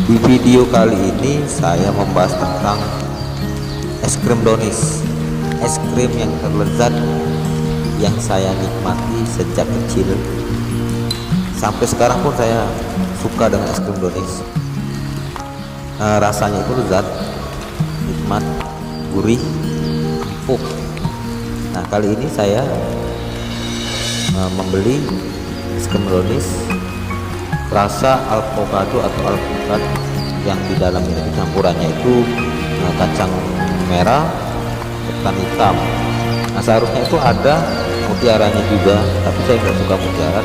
Di video kali ini saya membahas tentang es krim brownies, es krim yang terlezat yang saya nikmati sejak kecil. Sampai sekarang pun saya suka dengan es krim brownies. Rasanya itu lezat, nikmat, gurih, empuk. Nah, kali ini saya membeli es krim brownies rasa avocado atau alpukat yang di dalamnya itu campurannya itu kacang merah, ketan hitam. Nah, seharusnya itu ada mutiaranya juga, tapi saya nggak suka mutiara,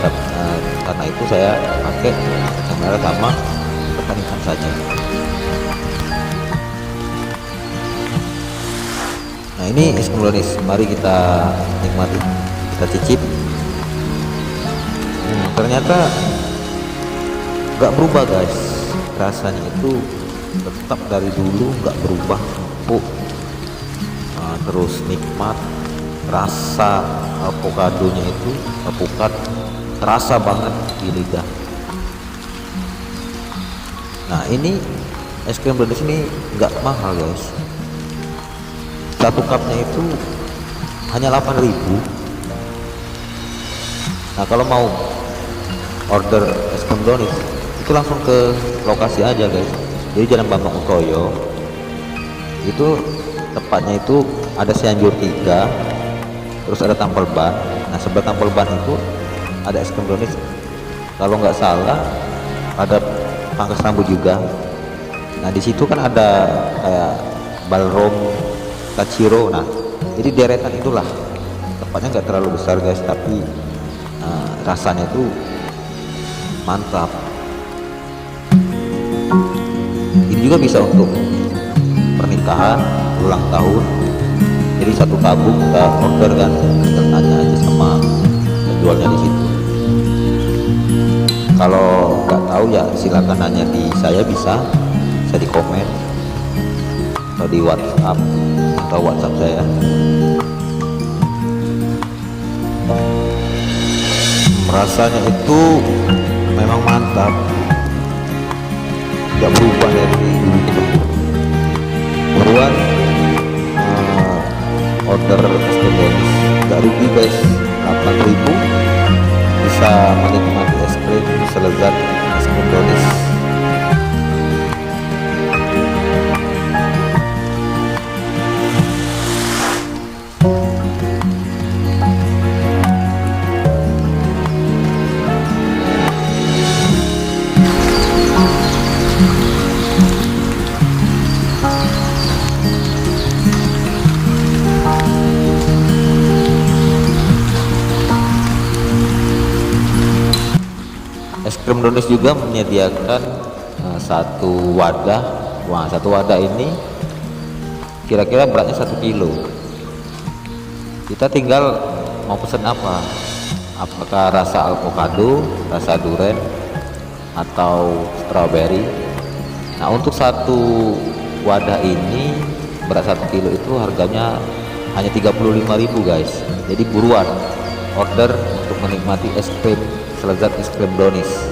karena itu saya pakai kacang merah sama ketan hitam saja. Nah, ini es krim brownies, mari kita nikmati, kita cicip. Ternyata nggak berubah guys, rasanya itu tetap dari dulu, nggak berubah, empuk, terus nikmat. Rasa avokadonya itu alpukat terasa banget di lidah. Nah, ini es krim brownies ini nggak mahal guys, satu cupnya itu hanya 8.000. Nah, kalau mau order es krim brownies itu langsung ke lokasi aja guys, jadi Jalan Bambang Utoyo, itu tepatnya itu ada Cianjur 3, terus ada Tampel Ban. Nah, sebelah Tampel Ban itu ada es krim brownies, kalau nggak salah ada Pangkas Rambut juga. Nah, di situ kan ada kayak Balrom, Kachiro. Nah, jadi deretan itulah, tempatnya nggak terlalu besar guys, tapi rasanya itu mantap. Ini juga bisa untuk pernikahan, ulang tahun, jadi satu tabung kita order kan, tinggal tanya aja sama penjualnya di situ. Kalau nggak tahu ya silakan nanya di saya, bisa di komen atau di WhatsApp saya. Rasanya itu memang mantap, nggak berubah dari dulu. Buruan order es krim brownies, nggak rugi guys, 8.000 bisa menikmati es krim selezat es krim brownies. Es krim brownies juga menyediakan satu wadah. Wah, satu wadah ini kira-kira beratnya 1 kilo. Kita tinggal mau pesen apa, apakah rasa avocado, rasa durian, atau strawberry. Nah, untuk satu wadah ini berat 1 kilo itu harganya hanya 35.000 guys. Jadi buruan order untuk menikmati es krim selezat es krim brownies.